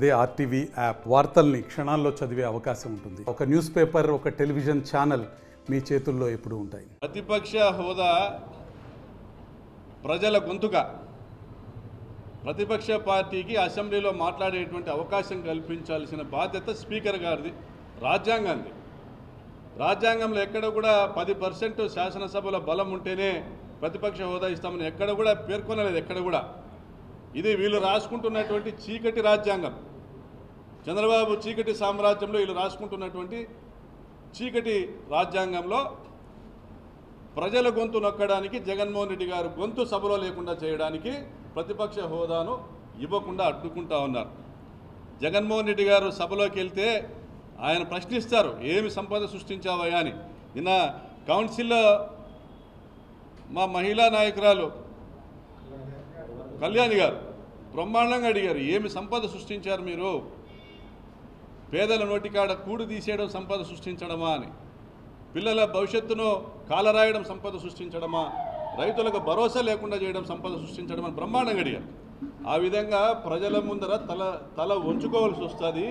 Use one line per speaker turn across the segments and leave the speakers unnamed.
అదే RTV app వార్తల్ని క్షణాల్లో చదివే అవకాశం ఉంటుంది. ఒక న్యూస్ పేపర్, ఒక టెలివిజన్ ఛానల్ మీ చేతుల్లో ఎప్పుడూ ఉంటాయి.
ప్రతిపక్ష హోదా ప్రజల గొంతుక. ప్రతిపక్ష పార్టీకి అసెంబ్లీలో మాట్లాడేటువంటి అవకాశం కల్పించాల్సిన బాధ్యత స్పీకర్ గారిది, రాజ్యాంగాన్ని. రాజ్యాంగంలో ఎక్కడ కూడా 10% శాసనసభలో బలం ఉంటేనే ప్రతిపక్ష హోదా ఇస్తామని ఎక్కడ కూడా పేర్కొనలేదు. ఎక్కడ కూడా ఇది వీళ్ళు రాసుకుంటున్నటువంటి చీకటి రాజ్యాంగం. చంద్రబాబు చీకటి సామ్రాజ్యంలో వీళ్ళు రాసుకుంటున్నటువంటి చీకటి రాజ్యాంగంలో ప్రజల గొంతు నొక్కడానికి, జగన్మోహన్ రెడ్డి గారు గొంతు సభలో లేకుండా చేయడానికి ప్రతిపక్ష హోదాను ఇవ్వకుండా అడ్డుకుంటా ఉన్నారు. జగన్మోహన్ రెడ్డి గారు సభలోకి వెళ్తే ఆయన ప్రశ్నిస్తారు, ఏమి సంపద సృష్టించావయ్యా అని. నిన్న కౌన్సిల్లో మా మహిళా నాయకురాలు కళ్యాణి గారు బ్రహ్మాండంగా అడిగారు, ఏమి సంపద సృష్టించారు మీరు? పేదల నోటికాడ కూడు తీసేయడం సంపద సృష్టించడమా అని, పిల్లల భవిష్యత్తును కాలరాయడం సంపద సృష్టించడమా, రైతులకు భరోసా లేకుండా చేయడం సంపద సృష్టించడం అని బ్రహ్మాండంగా అడిగారు. ఆ విధంగా ప్రజల ముందర తల ఉంచుకోవాల్సి వస్తుంది.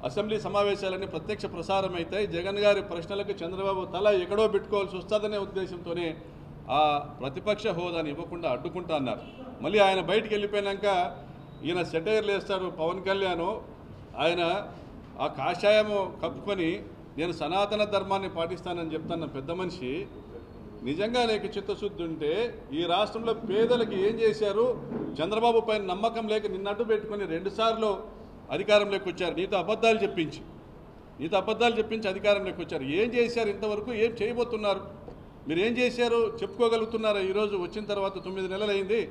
అసెంబ్లీ సమావేశాలన్నీ ప్రత్యక్ష ప్రసారం అవుతాయి. జగన్ గారి ప్రశ్నలకు చంద్రబాబు తల ఎక్కడో పెట్టుకోవాల్సి వస్తుందనే ఉద్దేశంతోనే ఆ ప్రతిపక్ష హోదాని ఇవ్వకుండా అడ్డుకుంటా అన్నారు. మళ్ళీ ఆయన బయటికి వెళ్ళిపోయినాక ఈయన సెటైర్లు వేస్తాడు పవన్ కళ్యాణ్. ఆయన ఆ కాషాయము కప్పుకొని నేను సనాతన ధర్మాన్ని పాటిస్తానని చెప్తాన్న పెద్ద మనిషి, నిజంగా నీకు చిత్తశుద్ధి ఉంటే ఈ రాష్ట్రంలో పేదలకు ఏం చేశారు? చంద్రబాబు పైన నమ్మకం లేక నిన్నట్టు పెట్టుకొని 2 సార్లు అధికారంలోకి వచ్చారు. నీతో అబద్ధాలు చెప్పించి అధికారంలోకి వచ్చారు. ఏం చేశారు? ఇంతవరకు ఏం చేయబోతున్నారు? మీరు ఏం చేశారు చెప్పుకోగలుగుతున్నారా? ఈరోజు వచ్చిన తర్వాత 9 నెలలు అయింది.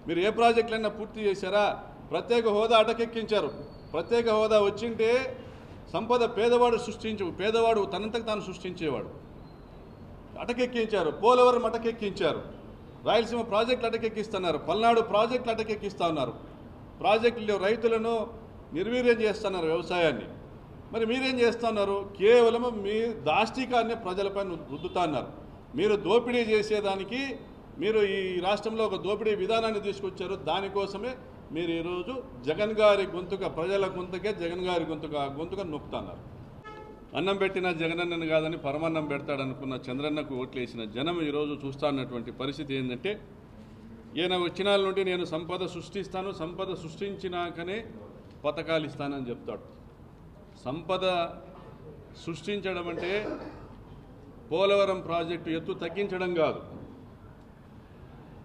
మీరు ఏ ప్రాజెక్టులైనా పూర్తి చేశారా? ప్రత్యేక హోదా అటకెక్కించారు. ప్రత్యేక హోదా వచ్చింటే సంపద పేదవాడు తనంతకు తాను సృష్టించేవాడు. అటకెక్కించారు. పోలవరం అటకెక్కించారు. రాయలసీమ ప్రాజెక్టులు అటకెక్కిస్తున్నారు. పల్నాడు ప్రాజెక్టులు అటకెక్కిస్తూ ఉన్నారు. ప్రాజెక్టులు రైతులను నిర్వీర్యం చేస్తున్నారు, వ్యవసాయాన్ని. మరి మీరేం చేస్తున్నారు? కేవలం మీ దాష్టికాన్ని ప్రజలపైన రుద్దుతా ఉన్నారు. మీరు దోపిడీ చేసేదానికి మీరు ఈ రాష్ట్రంలో ఒక దోపిడీ విధానాన్ని తీసుకొచ్చారు. దానికోసమే మీరు ఈరోజు జగన్ గారి గొంతుక, ప్రజల గొంతుకే జగన్ గారి గొంతుక నొక్కుతున్నారు. అన్నం పెట్టిన జగనన్నను కాదని పరమాన్నం పెడతాడనుకున్న చంద్రన్నకు ఓట్లేసిన జనం ఈరోజు చూస్తున్నటువంటి పరిస్థితి ఏంటంటే, ఈయన వచ్చిన నుండి నేను సంపద సృష్టిస్తాను, సంపద సృష్టించినాకనే పథకాలు ఇస్తానని చెప్తాడు. సంపద సృష్టించడం అంటే పోలవరం ప్రాజెక్టు ఎత్తు తగ్గించడం కాదు.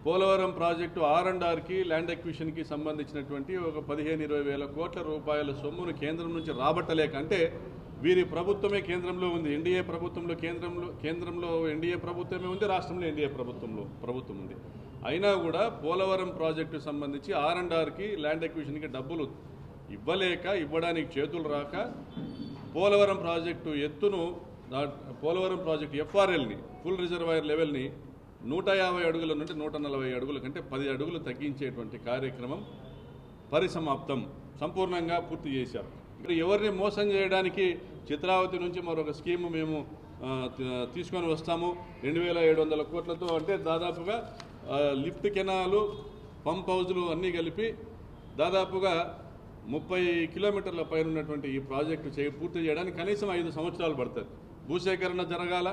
పోలవరం ప్రాజెక్టు R&Rకి, ల్యాండ్ ఎక్విజిషన్కి సంబంధించినటువంటి ఒక 15-20 వేల కోట్ల రూపాయల సొమ్మును కేంద్రం నుంచి రాబట్టలేక, అంటే వీరి ప్రభుత్వమే కేంద్రంలో ఉంది, ఎన్డీఏ ప్రభుత్వంలో కేంద్రంలో ఎన్డీఏ ప్రభుత్వమే ఉంది, రాష్ట్రంలో ఎన్డీఏ ప్రభుత్వం ఉంది. అయినా కూడా పోలవరం ప్రాజెక్టు సంబంధించి R&Rకి, ల్యాండ్ ఎక్విజిషన్కి డబ్బులు ఇవ్వడానికి చేతులు రాక పోలవరం ప్రాజెక్టు FRLని, ఫుల్ రిజర్వాయర్ లెవెల్ని 150 అడుగుల నుండి 140 అడుగుల కంటే 10 అడుగులు తగ్గించేటువంటి కార్యక్రమం పరిసమాప్తం, సంపూర్ణంగా పూర్తి చేశారు. మరి ఎవరిని మోసం చేయడానికి చిత్రావతి నుంచి మరొక స్కీము మేము తీసుకొని వస్తాము 2700 కోట్లతో, అంటే దాదాపుగా లిఫ్ట్ కెనాలు, పంప్ హౌజులు అన్నీ కలిపి దాదాపుగా 30 కిలోమీటర్ల పైన ఉన్నటువంటి ఈ ప్రాజెక్టు పూర్తి చేయడానికి కనీసం 5 సంవత్సరాలు పడుతుంది. భూసేకరణ జరగాల,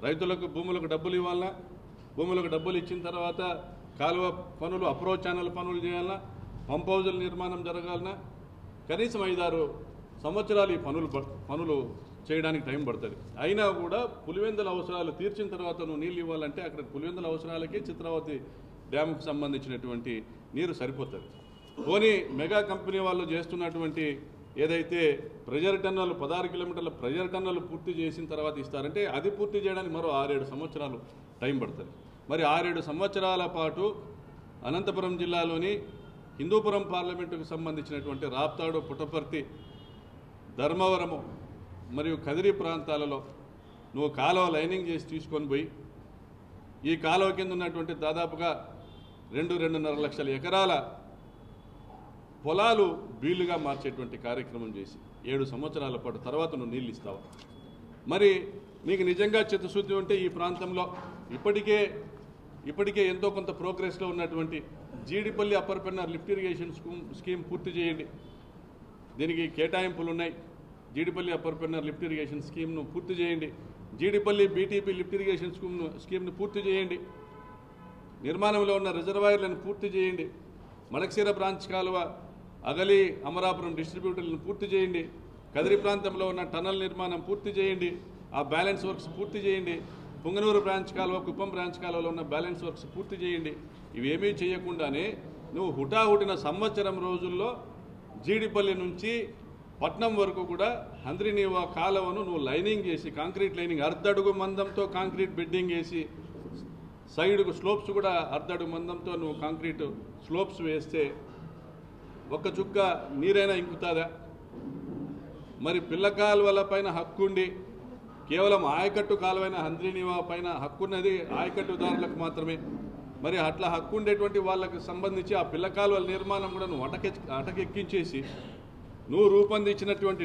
రైతులకు భూములకు డబ్బులు ఇవ్వాలా, భూములకు డబ్బులు ఇచ్చిన తర్వాత కాలువ పనులు, అప్రోచ్ ఛానల్ పనులు చేయాలా, పంప్ హౌజుల నిర్మాణం జరగాలన్నా కనీసం 5-6 సంవత్సరాలు ఈ పనులు చేయడానికి టైం పడుతుంది. అయినా కూడా పులివెందుల అవసరాలు తీర్చిన తర్వాత నువ్వు నీళ్ళు ఇవ్వాలంటే అక్కడ పులివెందుల అవసరాలకే చిత్రావతి డ్యాముకు సంబంధించినటువంటి నీరు సరిపోతుంది. పోనీ మెగా కంపెనీ వాళ్ళు చేస్తున్నటువంటి ఏదైతే ప్రెజర్ టన్నలు 16 కిలోమీటర్ల ప్రెజర్ టన్నలు పూర్తి చేసిన తర్వాత ఇస్తారంటే అది పూర్తి చేయడానికి మరో 6-7 సంవత్సరాలు టైం పడుతుంది. మరి 6-7 సంవత్సరాల పాటు అనంతపురం జిల్లాలోని హిందూపురం పార్లమెంటుకు సంబంధించినటువంటి రాప్తాడు, పుట్టపర్తి, ధర్మవరము మరియు కదిరి ప్రాంతాలలో నువ్వు కాలువ లైనింగ్ చేసి తీసుకొని పోయి ఈ కాలువ కింద ఉన్నటువంటి దాదాపుగా 2-2.5 లక్షల ఎకరాల పొలాలు బీలుగా మార్చేటువంటి కార్యక్రమం చేసి 7 సంవత్సరాల పాటు తర్వాత నువ్వు నీళ్ళు ఇస్తావు. మరి నీకు నిజంగా చిత్తశుద్ధి ఉంటే ఈ ప్రాంతంలో ఇప్పటికే ఎంతో కొంత ప్రోగ్రెస్లో ఉన్నటువంటి Jeedipalli upper Penner lift irrigation scheme పూర్తి చేయండి. దీనికి కేటాయింపులు ఉన్నాయి. Jeedipalli upper Penner lift irrigation స్కీమ్ను పూర్తి చేయండి. జీడిపల్లి బీటీపీ లిఫ్ట్ ఇరిగేషన్ స్కీమ్ను పూర్తి చేయండి. నిర్మాణంలో ఉన్న రిజర్వాయర్లను పూర్తి చేయండి. మడకశిర బ్రాంచ్ కాలువ, అగలి అమరాపురం డిస్ట్రిబ్యూటర్లను పూర్తి చేయండి. కదిరి ప్రాంతంలో ఉన్న టన్నల్ నిర్మాణం పూర్తి చేయండి. ఆ బ్యాలెన్స్ వర్క్స్ పూర్తి చేయండి. పుంగనూరు బ్రాంచ్ కాలువ, కుప్పం బ్రాంచ్ కాలువలో ఉన్న బ్యాలెన్స్ వర్క్స్ పూర్తి చేయండి. ఇవేమీ చేయకుండానే నువ్వు హుటాహుటిన సంవత్సరం రోజుల్లో జీడిపల్లి నుంచి పట్నం వరకు కూడా హంద్రీనీవా కాలువను నువ్వు లైనింగ్ చేసి, కాంక్రీట్ లైనింగ్ అర్ధడుగు మందంతో కాంక్రీట్ బెడ్డింగ్ వేసి, సైడ్కు స్లోప్స్ కూడా అర్ధడుగు మందంతో నువ్వు కాంక్రీట్ స్లోప్స్ వేస్తే ఒక్క చుక్క నీరైనా ఇంకుతుందా? మరి పిల్ల కాలువల పైన హక్కుండి కేవలం ఆయకట్టు కాలువైన హంద్రీనీవా పైన హక్కున్నది ఆయకట్టుదారులకు మాత్రమే. మరి అట్లా హక్కు ఉండేటువంటి వాళ్ళకి సంబంధించి ఆ పిల్ల కాలువల నిర్మాణం కూడా నువ్వు అటకెక్కించేసి నువ్వు రూపొందించినటువంటి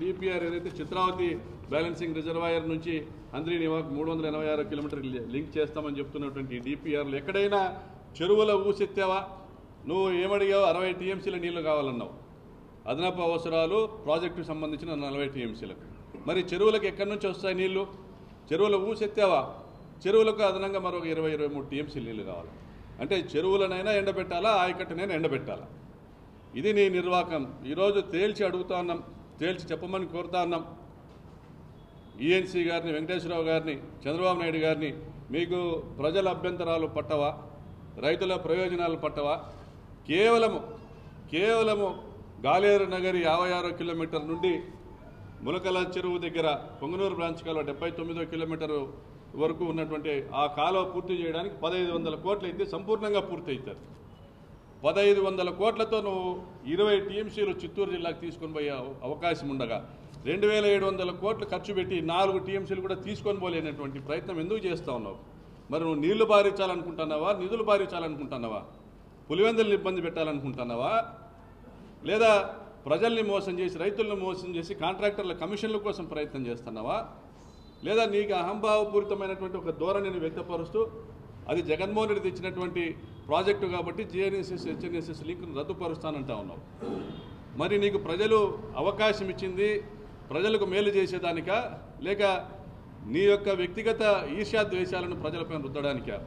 డిపిఆర్ ఏదైతే చిత్రావతి బ్యాలెన్సింగ్ రిజర్వాయర్ నుంచి హంద్రీనీవాకు 386 కిలోమీటర్లు లింక్ చేస్తామని చెప్తున్నటువంటి డిపిఆర్లు ఎక్కడైనా చెరువుల ఊసెత్తావా? నువ్వు ఏమడిగావు? 60 టీఎంసీల నీళ్లు కావాలన్నావు. అదనపు అవసరాలు ప్రాజెక్టుకు సంబంధించిన 40 టీఎంసీలకు. మరి చెరువులకు ఎక్కడి నుంచి వస్తాయి నీళ్లు? చెరువుల ఊసెత్తావా? చెరువులకు అదనంగా మరొక 20-23 టీఎంసీలు నీళ్లు కావాలి. అంటే చెరువులనైనా ఎండబెట్టాలా, ఆయకట్టునైనా ఎండబెట్టాలా? ఇది నీ నిర్వాహకం. ఈరోజు తేల్చి అడుగుతా ఉన్నాం, తేల్చి చెప్పమని కోరుతా ఉన్నాం. ఈఎన్సీ గారిని, వెంకటేశ్వరరావు గారిని, చంద్రబాబు నాయుడు గారిని, మీకు ప్రజల అభ్యంతరాలు పట్టవా? రైతుల ప్రయోజనాలు పట్టవా? కేవలము గాలేరు నగరి 56 కిలోమీటర్ నుండి ములకల చెరువు దగ్గర పొంగనూరు బ్రాంచ్ కాలువ 79 కిలోమీటర్ వరకు ఉన్నటువంటి ఆ కాలువ పూర్తి చేయడానికి 1500 కోట్లు అయితే సంపూర్ణంగా పూర్తి అవుతారు. 1500 కోట్లతో నువ్వు 20 టీఎంసీలు చిత్తూరు జిల్లాకు తీసుకొని పోయే అవకాశం ఉండగా 2700 కోట్లు ఖర్చు పెట్టి 4 టీఎంసీలు కూడా తీసుకొని పోలేనటువంటి ప్రయత్నం ఎందుకు చేస్తూ ఉన్నావు? మరి నువ్వు నీళ్లు బారించాలనుకుంటున్నావా, నిధులు బారించాలనుకుంటున్నావా, పులివెందులను ఇబ్బంది పెట్టాలనుకుంటున్నావా, లేదా ప్రజల్ని మోసం చేసి, రైతులను మోసం చేసి కాంట్రాక్టర్ల కమిషన్ల కోసం ప్రయత్నం చేస్తున్నావా? లేదా నీకు అహంభావపూరితమైనటువంటి ఒక ధోరణిని వ్యక్తపరుస్తూ అది జగన్మోహన్ రెడ్డి తెచ్చినటువంటి ప్రాజెక్టు కాబట్టి జిఎన్ఎస్ఎస్ హెచ్ఎన్ఎస్ఎస్ లింక్ను రద్దుపరుస్తానంటా ఉన్నావు. మరి నీకు ప్రజలు అవకాశం ఇచ్చింది ప్రజలకు మేలు చేసేదానికా, లేక నీ యొక్క వ్యక్తిగత ఈర్ష్యాద్వేషాలను ప్రజలపై రుద్దడానికా?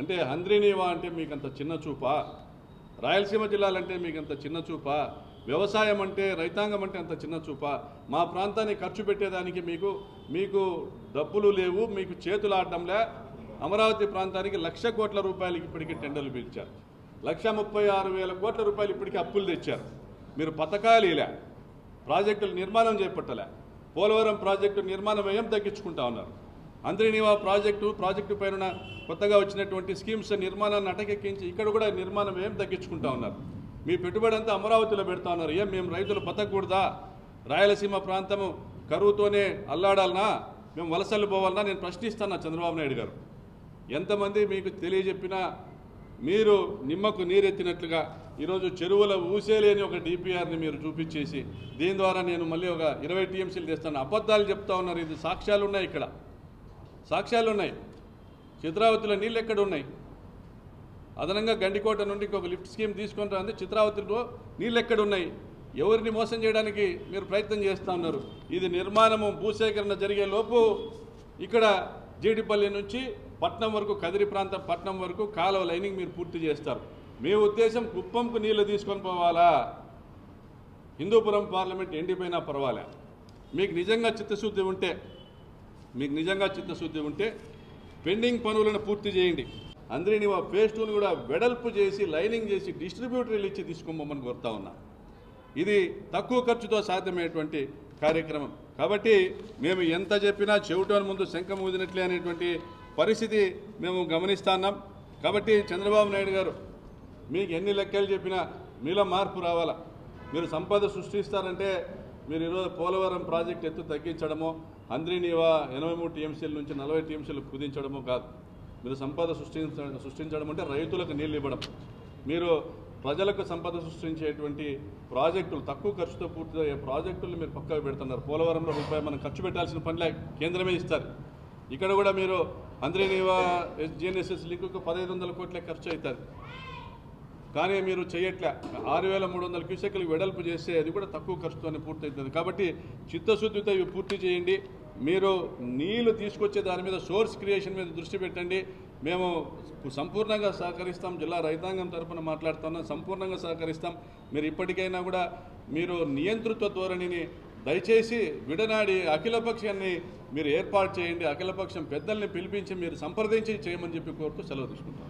అంటే హంద్రీనీవా అంటే మీకంత చిన్న చూపా? రాయలసీమ జిల్లాలంటే మీకంత చిన్న చూపా? వ్యవసాయం అంటే, రైతాంగం అంటే అంత చిన్న చూపా? మా ప్రాంతాన్ని ఖర్చు పెట్టేదానికి మీకు డబ్బులు లేవు, మీకు చేతులు ఆడడంలే. అమరావతి ప్రాంతానికి 1,00,000 కోట్ల రూపాయలకి ఇప్పటికీ టెండర్లు పిలిచారు. 1,36,000 కోట్ల రూపాయలు ఇప్పటికీ అప్పులు తెచ్చారు. మీరు పథకాలు ఇలా ప్రాజెక్టులు నిర్మాణం చేపట్టలే. పోలవరం ప్రాజెక్టు నిర్మాణ వ్యయం తగ్గించుకుంటా ఉన్నారు. హంద్రీనీవా ప్రాజెక్టు పైన కొత్తగా వచ్చినటువంటి స్కీమ్స్ నిర్మాణాన్ని అటకెక్కించి ఇక్కడ కూడా నిర్మాణ వ్యయం తగ్గించుకుంటా ఉన్నారు. మీ పెట్టుబడి అంతా అమరావతిలో పెడతా ఉన్నారు. ఏం మేము రైతులు బతకూడదా? రాయలసీమ ప్రాంతము కరువుతోనే అల్లాడాలనా? మేము వలసలు పోవాలన్నా? నేను ప్రశ్నిస్తాను చంద్రబాబు నాయుడు గారు. ఎంతమంది మీకు తెలియజెప్పినా మీరు నిమ్మకు నీరెత్తినట్లుగా ఈరోజు చెరువుల ఊసేలేని ఒక డిపిఆర్ని మీరు చూపించేసి దీని ద్వారా నేను మళ్ళీ ఒక 20 టీఎంసీలు తెస్తాను అబద్ధాలు చెప్తా ఉన్నారు. ఇది సాక్ష్యాలు ఉన్నాయి, ఇక్కడ సాక్ష్యాలు ఉన్నాయి. చిత్రావతిలో నీళ్ళు ఎక్కడ ఉన్నాయి? అదనంగా గండికోట నుండి ఇంకొక లిఫ్ట్ స్కీమ్ తీసుకొని రాంది. చిత్రావతిలో నీళ్ళు ఎక్కడ ఉన్నాయి? ఎవరిని మోసం చేయడానికి మీరు ప్రయత్నం చేస్తూ ఉన్నారు. ఇది నిర్మాణము భూసేకరణ జరిగే లోపు ఇక్కడ జీడిపల్లి నుంచి పట్నం వరకు, కదిరి ప్రాంతం పట్నం వరకు కాలువ లైనింగ్ మీరు పూర్తి చేస్తారు. మీ ఉద్దేశం కుప్పంకు నీళ్లు తీసుకొని పోవాలా? హిందూపురం పార్లమెంట్ ఎండిపోయినా పర్వాలే. మీకు నిజంగా చిత్తశుద్ధి ఉంటే పెండింగ్ పనులను పూర్తి చేయండి. హంద్రీనీవా ఫేజ్ 2ను కూడా వెడల్పు చేసి లైనింగ్ చేసి డిస్ట్రిబ్యూటర్లు ఇచ్చి తీసుకోమని కోరుతా ఉన్నా. ఇది తక్కువ ఖర్చుతో సాధ్యమైనటువంటి కార్యక్రమం. కాబట్టి మేము ఎంత చెప్పినా చెవిటోని ముందు శంఖం ఊదినట్లే అనేటువంటి పరిస్థితి మేము గమనిస్తున్నాం. కాబట్టి చంద్రబాబు నాయుడు గారు, మీకు ఎన్ని లెక్కలు చెప్పినా మీలో మార్పు రావాలా. మీరు సంపద సృష్టిస్తారంటే మీరు ఈరోజు పోలవరం ప్రాజెక్ట్ ఎత్తు తగ్గించడమో, హంద్రీనీవా 83 టీఎంసీల నుంచి 40 టీఎంసీలు కుదించడమో కాదు. మీరు సంపద సృష్టించడం అంటే రైతులకు నీళ్ళు ఇవ్వడం. మీరు ప్రజలకు సంపద సృష్టించేటువంటి ప్రాజెక్టులు, తక్కువ ఖర్చుతో పూర్తయ్యే ప్రాజెక్టులు మీరు పక్కకు పెడుతున్నారు. పోలవరంలో రూపాయి మనం ఖర్చు పెట్టాల్సిన పనిలే, కేంద్రమే ఇస్తారు. ఇక్కడ కూడా మీరు అంద్రేనివా జిఎన్ఎస్ఎస్ లింకుకు 1500 కోట్ల ఖర్చు అవుతుంది. కానీ మీరు చేయట్లే. 6300 క్యూసెక్లకు వెడల్పు చేస్తే అది కూడా తక్కువ ఖర్చుతోనే పూర్తవుతుంది. కాబట్టి చిత్తశుద్ధితో ఇవి పూర్తి చేయండి. మీరు నీళ్లు తీసుకొచ్చే దాని మీద సోర్స్ క్రియేషన్ మీద దృష్టి పెట్టండి. మేము సంపూర్ణంగా సహకరిస్తాం. జిల్లా రైతాంగం తరఫున మాట్లాడుతున్నాం, సంపూర్ణంగా సహకరిస్తాం. మీరు ఇప్పటికైనా కూడా మీరు నియంతృత్వ ధోరణిని దయచేసి విడనాడి అఖిలపక్షాన్ని మీరు ఏర్పాటు చేయండి. అఖిలపక్షం పెద్దల్ని పిలిపించి మీరు సంప్రదించి చేయమని చెప్పి కోరుతూ సెలవు తీసుకుంటాం.